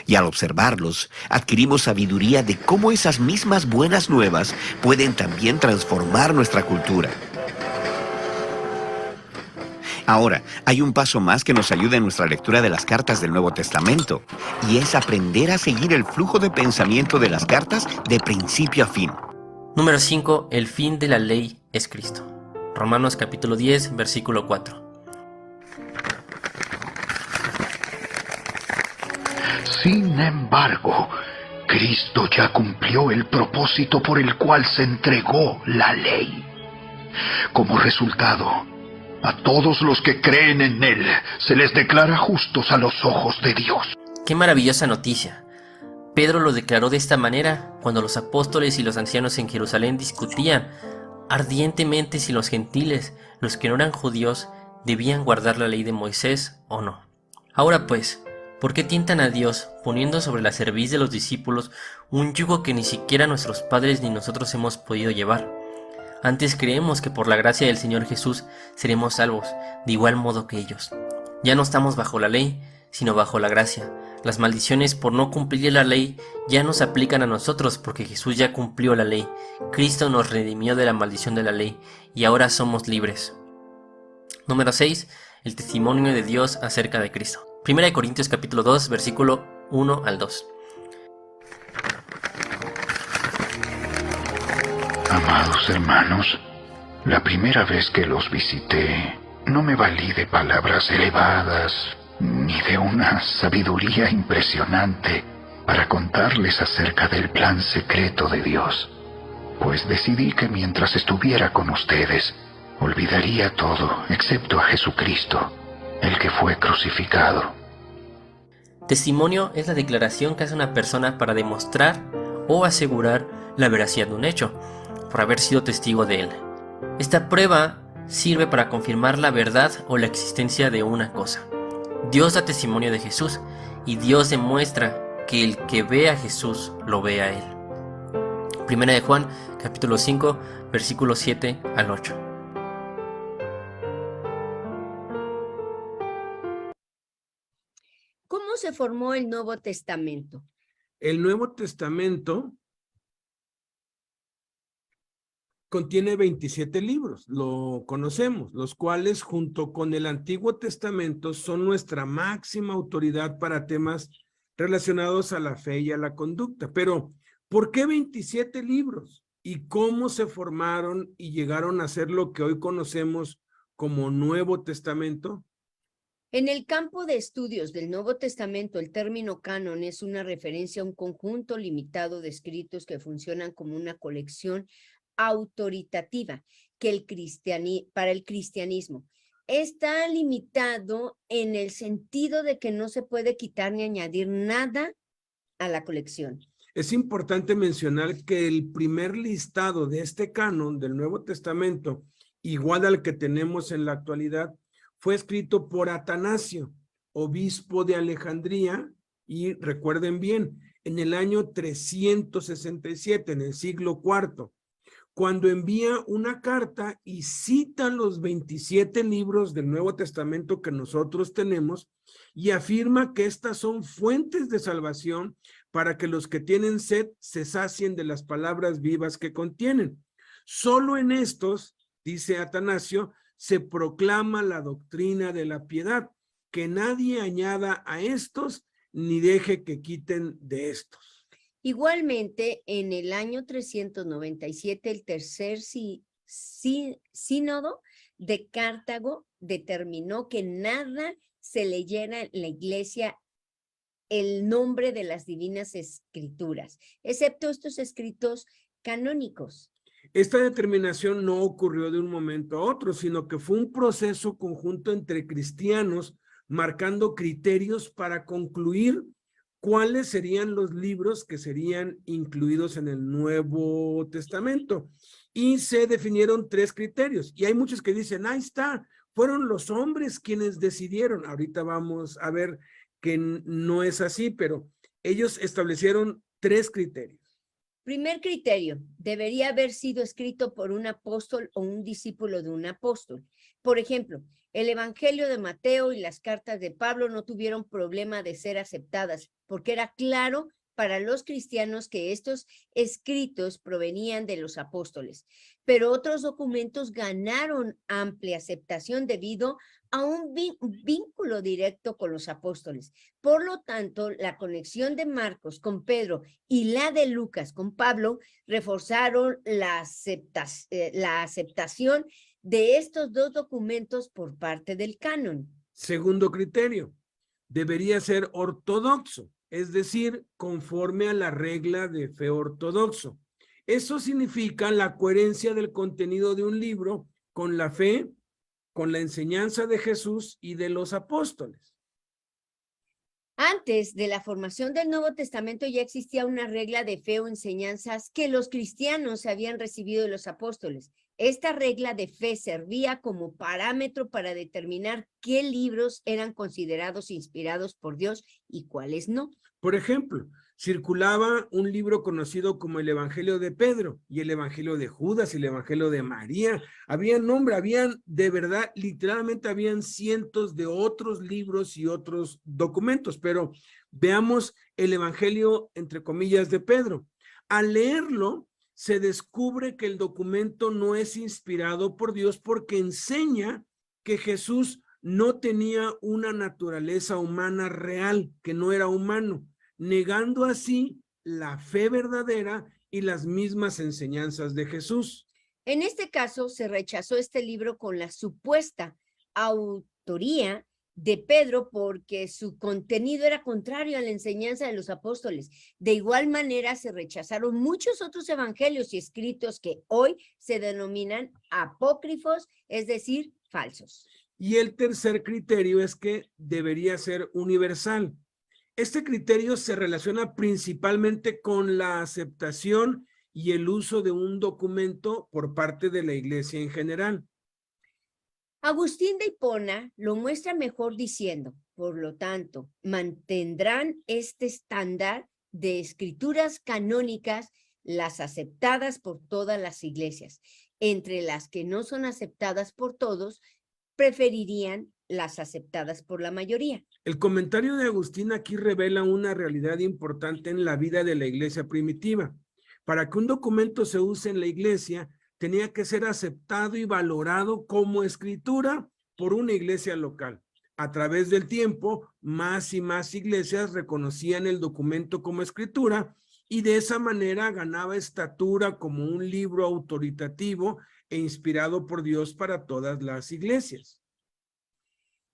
Y al observarlos, adquirimos sabiduría de cómo esas mismas buenas nuevas pueden también transformar nuestra cultura. Ahora, hay un paso más que nos ayuda en nuestra lectura de las cartas del Nuevo Testamento, y es aprender a seguir el flujo de pensamiento de las cartas de principio a fin. Número 5. El fin de la ley es Cristo. Romanos capítulo 10, versículo 4. Sin embargo, Cristo ya cumplió el propósito por el cual se entregó la ley. Como resultado, a todos los que creen en Él se les declara justos a los ojos de Dios. ¡Qué maravillosa noticia! Pedro lo declaró de esta manera cuando los apóstoles y los ancianos en Jerusalén discutían ardientemente si los gentiles, los que no eran judíos, debían guardar la ley de Moisés o no. Ahora pues, ¿por qué tientan a Dios poniendo sobre la cerviz de los discípulos un yugo que ni siquiera nuestros padres ni nosotros hemos podido llevar? Antes creemos que por la gracia del Señor Jesús seremos salvos, de igual modo que ellos. Ya no estamos bajo la ley, sino bajo la gracia. Las maldiciones por no cumplir la ley ya no se aplican a nosotros porque Jesús ya cumplió la ley. Cristo nos redimió de la maldición de la ley y ahora somos libres. Número 6. El testimonio de Dios acerca de Cristo. 1 Corintios capítulo 2, versículo 1 al 2. Amados hermanos, la primera vez que los visité, no me valí de palabras elevadas ni de una sabiduría impresionante para contarles acerca del plan secreto de Dios, pues decidí que mientras estuviera con ustedes, olvidaría todo excepto a Jesucristo, el que fue crucificado. Testimonio es la declaración que hace una persona para demostrar o asegurar la veracidad de un hecho, por haber sido testigo de él. Esta prueba sirve para confirmar la verdad o la existencia de una cosa. Dios da testimonio de Jesús y Dios demuestra que el que ve a Jesús lo ve a él. 1 de Juan, capítulo 5, versículos 7 al 8. ¿Cómo se formó el Nuevo Testamento? El Nuevo Testamento contiene 27 libros, lo conocemos, los cuales junto con el Antiguo Testamento son nuestra máxima autoridad para temas relacionados a la fe y a la conducta. Pero, ¿por qué 27 libros? ¿Y cómo se formaron y llegaron a ser lo que hoy conocemos como Nuevo Testamento? En el campo de estudios del Nuevo Testamento, el término canon es una referencia a un conjunto limitado de escritos que funcionan como una colección autoritativa para el cristianismo. Está limitado en el sentido de que no se puede quitar ni añadir nada a la colección. Es importante mencionar que el primer listado de este canon del Nuevo Testamento, igual al que tenemos en la actualidad, fue escrito por Atanasio, obispo de Alejandría, y recuerden bien, en el año 367, en el siglo IV, cuando envía una carta y cita los 27 libros del Nuevo Testamento que nosotros tenemos y afirma que estas son fuentes de salvación para que los que tienen sed se sacien de las palabras vivas que contienen. Solo en estos, dice Atanasio, se proclama la doctrina de la piedad, que nadie añada a estos ni deje que quiten de estos. Igualmente, en el año 397, el tercer sínodo de Cartago determinó que nada se leyera en la iglesia el nombre de las divinas escrituras, excepto estos escritos canónicos. Esta determinación no ocurrió de un momento a otro, sino que fue un proceso conjunto entre cristianos marcando criterios para concluir cuáles serían los libros que serían incluidos en el Nuevo Testamento. Y se definieron 3 criterios. Y hay muchos que dicen, ahí está, fueron los hombres quienes decidieron. Ahorita vamos a ver que no es así, pero ellos establecieron 3 criterios. Primer criterio, debería haber sido escrito por un apóstol o un discípulo de un apóstol. Por ejemplo, el Evangelio de Mateo y las cartas de Pablo no tuvieron problema de ser aceptadas, porque era claro para los cristianos que estos escritos provenían de los apóstoles. Pero otros documentos ganaron amplia aceptación debido a un vínculo directo con los apóstoles. Por lo tanto, la conexión de Marcos con Pedro y la de Lucas con Pablo reforzaron la aceptación de estos 2 documentos por parte del canon. Segundo criterio, debería ser ortodoxo, es decir, conforme a la regla de fe ortodoxo. Eso significa la coherencia del contenido de un libro con la fe, con la enseñanza de Jesús y de los apóstoles. Antes de la formación del Nuevo Testamento ya existía una regla de fe o enseñanzas que los cristianos habían recibido de los apóstoles. Esta regla de fe servía como parámetro para determinar qué libros eran considerados inspirados por Dios y cuáles no. Por ejemplo, circulaba un libro conocido como el Evangelio de Pedro y el Evangelio de Judas y el Evangelio de María. Habían de verdad, literalmente habían cientos de otros libros y otros documentos, pero veamos el Evangelio, entre comillas, de Pedro. Al leerlo, se descubre que el documento no es inspirado por Dios porque enseña que Jesús no tenía una naturaleza humana real, que no era humano, negando así la fe verdadera y las mismas enseñanzas de Jesús. En este caso, se rechazó este libro con la supuesta autoría de Pedro porque su contenido era contrario a la enseñanza de los apóstoles. De igual manera, se rechazaron muchos otros evangelios y escritos que hoy se denominan apócrifos, es decir, falsos. Y el tercer criterio es que debería ser universal. Este criterio se relaciona principalmente con la aceptación y el uso de un documento por parte de la Iglesia en general. Agustín de Hipona lo muestra mejor diciendo, por lo tanto, mantendrán este estándar de escrituras canónicas, las aceptadas por todas las iglesias. Entre las que no son aceptadas por todos, preferirían las aceptadas por la mayoría. El comentario de Agustín aquí revela una realidad importante en la vida de la iglesia primitiva. Para que un documento se use en la iglesia, tenía que ser aceptado y valorado como escritura por una iglesia local. A través del tiempo, más y más iglesias reconocían el documento como escritura y de esa manera ganaba estatura como un libro autoritativo e inspirado por Dios para todas las iglesias.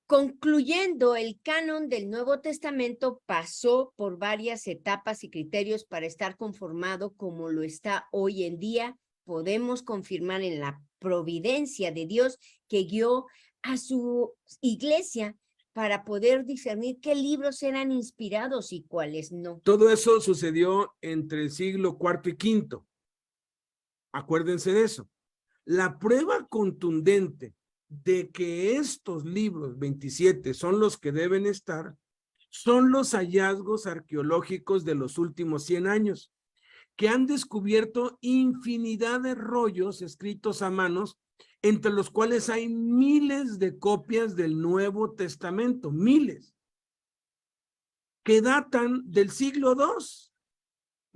Concluyendo, el canon del Nuevo Testamento pasó por varias etapas y criterios para estar conformado como lo está hoy en día. Podemos confirmar en la providencia de Dios que guió a su iglesia para poder discernir qué libros eran inspirados y cuáles no. Todo eso sucedió entre el siglo IV y V. Acuérdense de eso. La prueba contundente de que estos libros 27 son los que deben estar, son los hallazgos arqueológicos de los últimos 100 años, que han descubierto infinidad de rollos escritos a manos, entre los cuales hay miles de copias del Nuevo Testamento, miles, que datan del siglo II,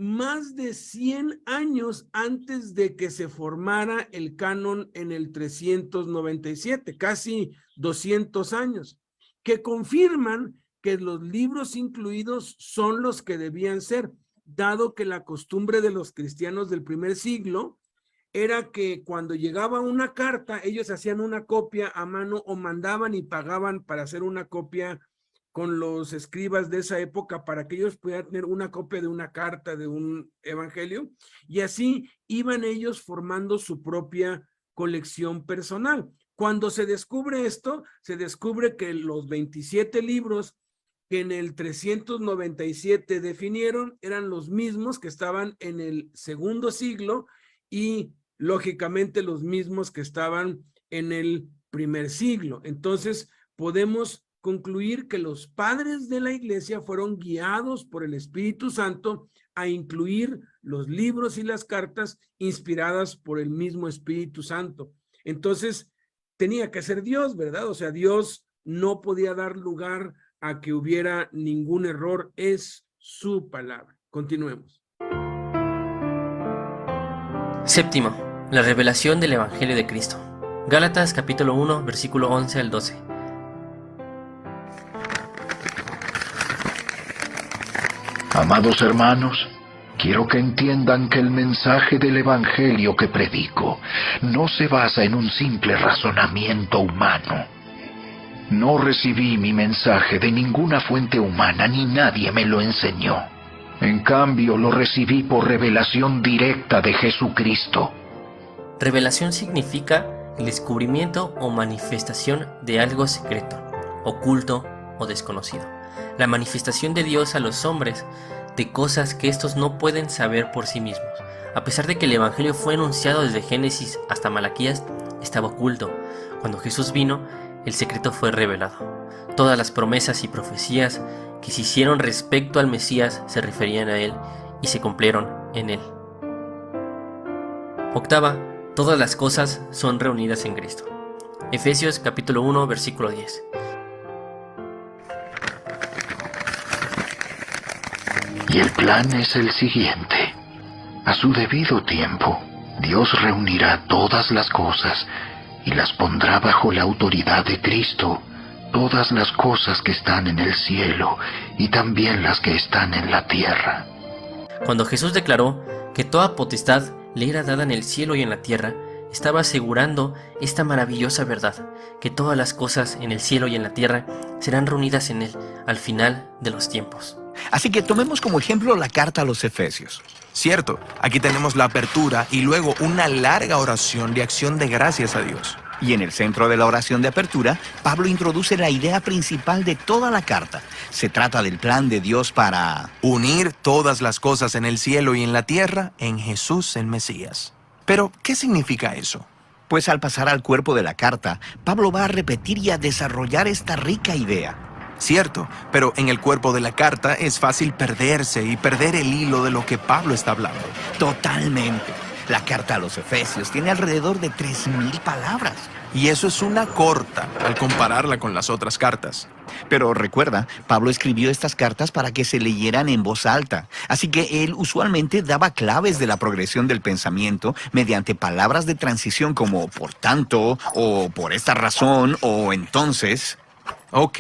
más de 100 años antes de que se formara el canon en el 397, casi 200 años, que confirman que los libros incluidos son los que debían ser, dado que la costumbre de los cristianos del primer siglo era que cuando llegaba una carta, ellos hacían una copia a mano o mandaban y pagaban para hacer una copia con los escribas de esa época para que ellos pudieran tener una copia de una carta, de un evangelio, y así iban ellos formando su propia colección personal. Cuando se descubre esto, se descubre que los 27 libros que en el 397 definieron eran los mismos que estaban en el segundo siglo y lógicamente los mismos que estaban en el primer siglo. Entonces podemos concluir que los padres de la iglesia fueron guiados por el Espíritu Santo a incluir los libros y las cartas inspiradas por el mismo Espíritu Santo. Entonces tenía que ser Dios, ¿verdad? O sea, Dios no podía dar lugar a que hubiera ningún error, es su palabra. Continuemos. Séptimo, la revelación del Evangelio de Cristo. Gálatas capítulo 1, versículo 11 al 12. Amados hermanos, quiero que entiendan que el mensaje del Evangelio que predico no se basa en un simple razonamiento humano. No recibí mi mensaje de ninguna fuente humana, ni nadie me lo enseñó. En cambio, lo recibí por revelación directa de Jesucristo. Revelación significa el descubrimiento o manifestación de algo secreto, oculto o desconocido. la manifestación de Dios a los hombres de cosas que estos no pueden saber por sí mismos. A pesar de que el Evangelio fue anunciado desde Génesis hasta Malaquías, estaba oculto. Cuando Jesús vino, el secreto fue revelado. Todas las promesas y profecías que se hicieron respecto al Mesías se referían a él y se cumplieron en él. Octava, todas las cosas son reunidas en Cristo. Efesios capítulo 1, versículo 10. Y el plan es el siguiente. A su debido tiempo, Dios reunirá todas las cosas y las pondrá bajo la autoridad de Cristo, todas las cosas que están en el cielo y también las que están en la tierra. Cuando Jesús declaró que toda potestad le era dada en el cielo y en la tierra, estaba asegurando esta maravillosa verdad, que todas las cosas en el cielo y en la tierra serán reunidas en él al final de los tiempos. Así que tomemos como ejemplo la carta a los Efesios. Cierto, aquí tenemos la apertura y luego una larga oración de acción de gracias a Dios. Y en el centro de la oración de apertura, Pablo introduce la idea principal de toda la carta. Se trata del plan de Dios para unir todas las cosas en el cielo y en la tierra en Jesús el Mesías. Pero, ¿qué significa eso? Pues al pasar al cuerpo de la carta, Pablo va a repetir y a desarrollar esta rica idea. Cierto, pero en el cuerpo de la carta es fácil perderse y perder el hilo de lo que Pablo está hablando. Totalmente. La carta a los Efesios tiene alrededor de 3,000 palabras. Y eso es una corta al compararla con las otras cartas. Pero recuerda, Pablo escribió estas cartas para que se leyeran en voz alta. Así que él usualmente daba claves de la progresión del pensamiento mediante palabras de transición como por tanto, o por esta razón, o entonces. Ok,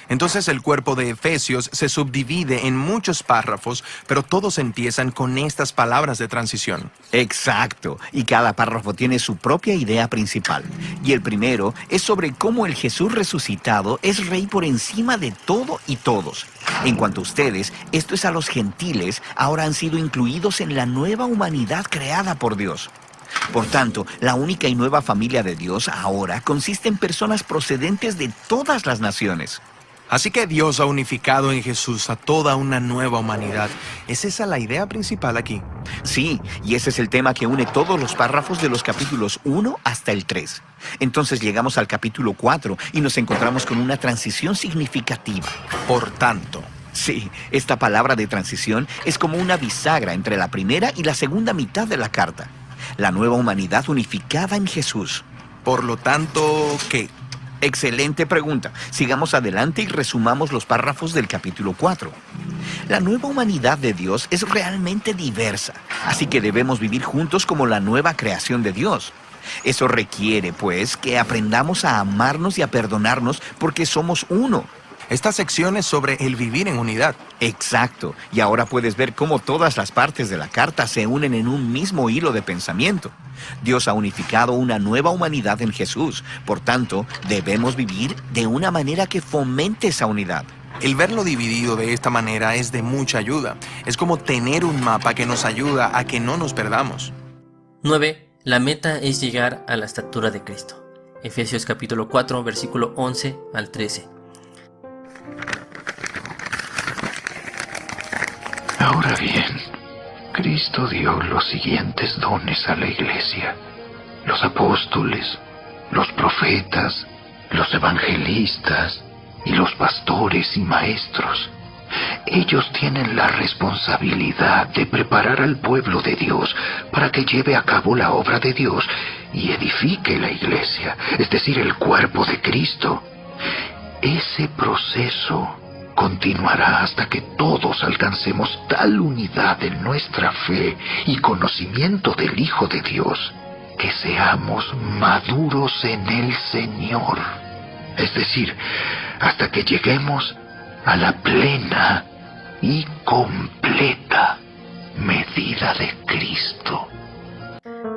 entonces el cuerpo de Efesios se subdivide en muchos párrafos, pero todos empiezan con estas palabras de transición. Exacto, y cada párrafo tiene su propia idea principal. Y el primero es sobre cómo el Jesús resucitado es rey por encima de todo y todos. En cuanto a ustedes, esto es a los gentiles, ahora han sido incluidos en la nueva humanidad creada por Dios. Por tanto, la única y nueva familia de Dios ahora consiste en personas procedentes de todas las naciones. Así que Dios ha unificado en Jesús a toda una nueva humanidad. ¿Es esa la idea principal aquí? Sí, y ese es el tema que une todos los párrafos de los capítulos 1 hasta el 3. Entonces llegamos al capítulo 4 y nos encontramos con una transición significativa. Por tanto. Sí, esta palabra de transición es como una bisagra entre la primera y la segunda mitad de la carta. La nueva humanidad unificada en Jesús. Por lo tanto, ¿qué? Excelente pregunta. Sigamos adelante y resumamos los párrafos del capítulo 4. La nueva humanidad de Dios es realmente diversa, así que debemos vivir juntos como la nueva creación de Dios. Eso requiere, pues, que aprendamos a amarnos y a perdonarnos porque somos uno. Esta sección es sobre el vivir en unidad. Exacto. Y ahora puedes ver cómo todas las partes de la carta se unen en un mismo hilo de pensamiento. Dios ha unificado una nueva humanidad en Jesús. Por tanto, debemos vivir de una manera que fomente esa unidad. El verlo dividido de esta manera es de mucha ayuda. Es como tener un mapa que nos ayuda a que no nos perdamos. 9. La meta es llegar a la estatura de Cristo. Efesios capítulo 4, versículo 11 al 13. Ahora bien, Cristo dio los siguientes dones a la Iglesia: los apóstoles, los profetas, los evangelistas y los pastores y maestros. Ellos tienen la responsabilidad de preparar al pueblo de Dios para que lleve a cabo la obra de Dios y edifique la Iglesia, es decir, el cuerpo de Cristo. Ese proceso continuará hasta que todos alcancemos tal unidad en nuestra fe y conocimiento del Hijo de Dios, que seamos maduros en el Señor. Es decir, hasta que lleguemos a la plena y completa medida de Cristo.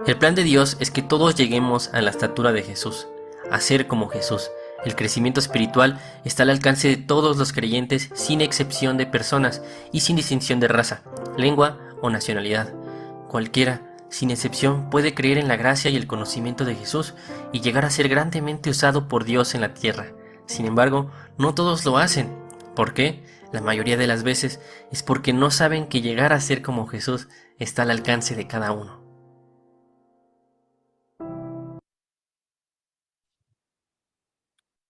El plan de Dios es que todos lleguemos a la estatura de Jesús, a ser como Jesús. El crecimiento espiritual está al alcance de todos los creyentes sin excepción de personas y sin distinción de raza, lengua o nacionalidad. Cualquiera, sin excepción, puede creer en la gracia y el conocimiento de Jesús y llegar a ser grandemente usado por Dios en la tierra. Sin embargo, no todos lo hacen. ¿Por qué? La mayoría de las veces es porque no saben que llegar a ser como Jesús está al alcance de cada uno.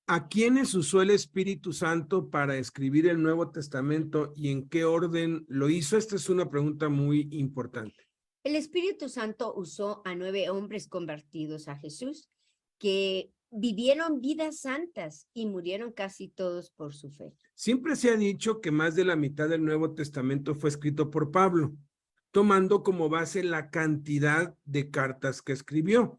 ¿A quiénes usó el Espíritu Santo para escribir el Nuevo Testamento y en qué orden lo hizo? Esta es una pregunta muy importante. El Espíritu Santo usó a 9 hombres convertidos a Jesús que vivieron vidas santas y murieron casi todos por su fe. Siempre se ha dicho que más de la mitad del Nuevo Testamento fue escrito por Pablo, tomando como base la cantidad de cartas que escribió.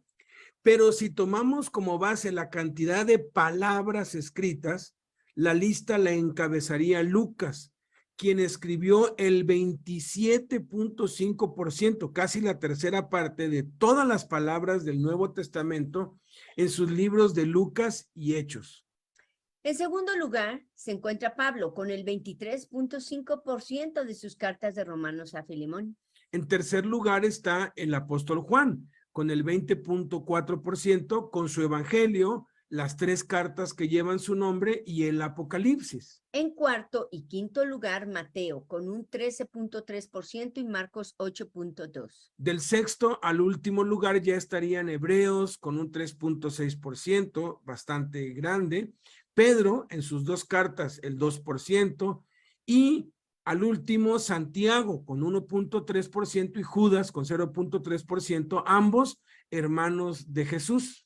Pero si tomamos como base la cantidad de palabras escritas, la lista la encabezaría Lucas, quien escribió el 27.5%, casi la tercera parte de todas las palabras del Nuevo Testamento en sus libros de Lucas y Hechos. En segundo lugar, se encuentra Pablo con el 23.5% de sus cartas de Romanos a Filemón. En tercer lugar está el apóstol Juan, con el 20.4%, con su evangelio, las 3 cartas que llevan su nombre y el Apocalipsis. En cuarto y quinto lugar, Mateo, con un 13.3% y Marcos 8.2%. Del sexto al último lugar ya estarían Hebreos, con un 3.6%, bastante grande. Pedro, en sus 2 cartas, el 2%, y al último Santiago, con 1.3%, y Judas, con 0.3%, ambos hermanos de Jesús.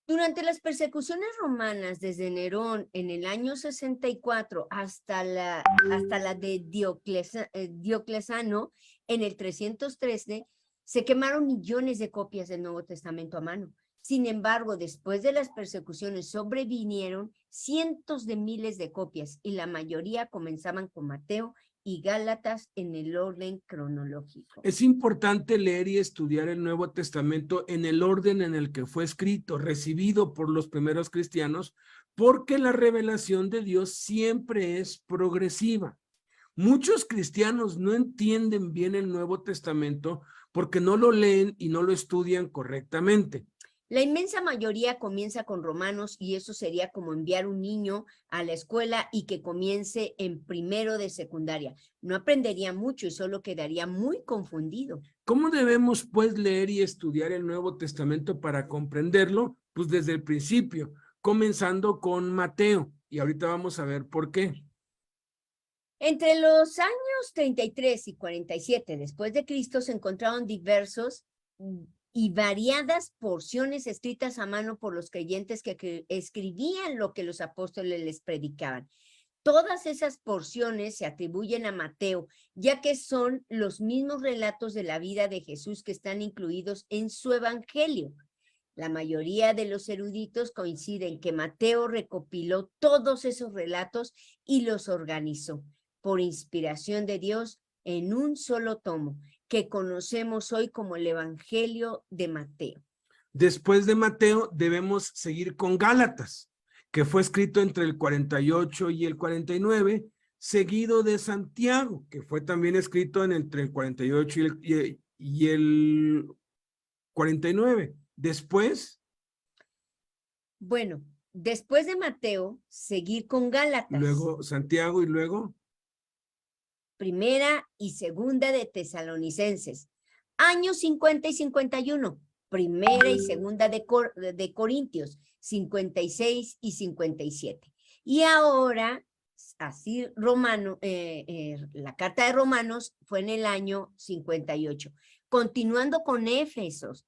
Durante las persecuciones romanas desde Nerón en el año 64 hasta la de Diocleciano en el 313, se quemaron millones de copias del Nuevo Testamento a mano. Sin embargo, después de las persecuciones sobrevinieron cientos de miles de copias y la mayoría comenzaban con Mateo y Gálatas en el orden cronológico. Es importante leer y estudiar el Nuevo Testamento en el orden en el que fue escrito, recibido por los primeros cristianos, porque la revelación de Dios siempre es progresiva. Muchos cristianos no entienden bien el Nuevo Testamento porque no lo leen y no lo estudian correctamente. La inmensa mayoría comienza con Romanos y eso sería como enviar un niño a la escuela y que comience en primero de secundaria. No aprendería mucho y solo quedaría muy confundido. ¿Cómo debemos pues leer y estudiar el Nuevo Testamento para comprenderlo? Pues desde el principio, comenzando con Mateo. Y ahorita vamos a ver por qué. Entre los años 33 y 47 después de Cristo se encontraron diversos y variadas porciones escritas a mano por los creyentes que escribían lo que los apóstoles les predicaban. Todas esas porciones se atribuyen a Mateo, ya que son los mismos relatos de la vida de Jesús que están incluidos en su evangelio. La mayoría de los eruditos coinciden que Mateo recopiló todos esos relatos y los organizó por inspiración de Dios en un solo tomo, que conocemos hoy como el Evangelio de Mateo. Después de Mateo debemos seguir con Gálatas, que fue escrito entre el 48 y el 49, seguido de Santiago, que fue también escrito entre el 48 y el 49. Después. Bueno, después de Mateo, seguir con Gálatas. Luego Santiago y luego. Primera y segunda de Tesalonicenses. Años 50 y 51. Primera y segunda de Corintios, 56 y 57. Y ahora, así la carta de Romanos fue en el año 58. Continuando con Efesios,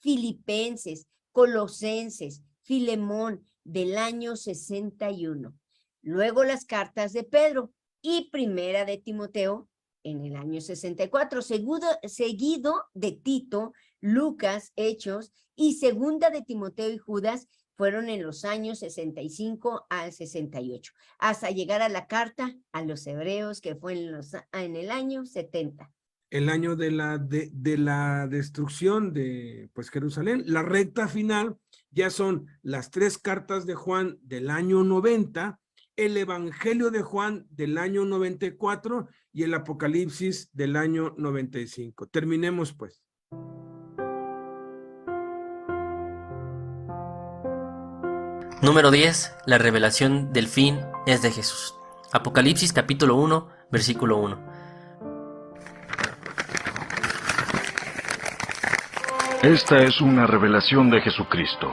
Filipenses, Colosenses, Filemón, del año 61. Luego las cartas de Pedro y primera de Timoteo en el año 64, seguido de Tito, Lucas, Hechos, y segunda de Timoteo y Judas fueron en los años 65 al 68, hasta llegar a la carta a los hebreos, que fue en el año 70. El año de la destrucción de Jerusalén. La recta final ya son las 3 cartas de Juan del año 90, el Evangelio de Juan del año 94 y el Apocalipsis del año 95. Terminemos pues. Número 10. La revelación del fin es de Jesús. Apocalipsis capítulo 1, versículo 1. Esta es una revelación de Jesucristo,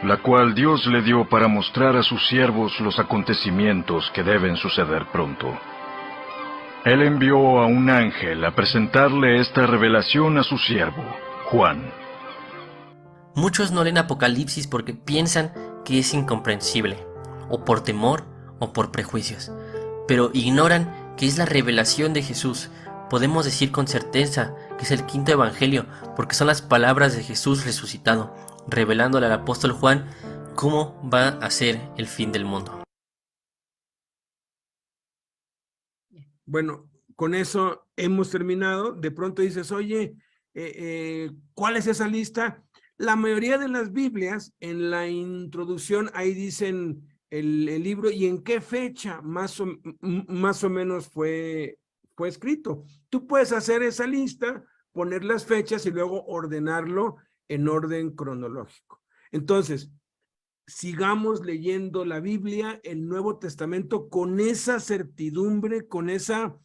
la cual Dios le dio para mostrar a sus siervos los acontecimientos que deben suceder pronto. Él envió a un ángel a presentarle esta revelación a su siervo, Juan. Muchos no leen Apocalipsis porque piensan que es incomprensible, o por temor o por prejuicios, pero ignoran que es la revelación de Jesús. Podemos decir con certeza que es el quinto evangelio porque son las palabras de Jesús resucitado, revelándole al apóstol Juan cómo va a ser el fin del mundo. Bueno, con eso hemos terminado. De pronto dices, oye, ¿cuál es esa lista? La mayoría de las Biblias, en la introducción, ahí dicen el libro y en qué fecha más o menos fue escrito. Tú puedes hacer esa lista, poner las fechas y luego ordenarlo en orden cronológico. Entonces, sigamos leyendo la Biblia, el Nuevo Testamento, con esa certidumbre, con esa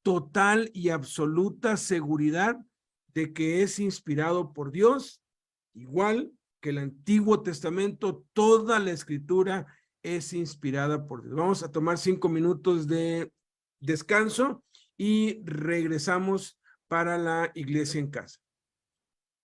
total y absoluta seguridad de que es inspirado por Dios, igual que el Antiguo Testamento, toda la Escritura es inspirada por Dios. Vamos a tomar 5 minutos de descanso y regresamos para la iglesia en casa.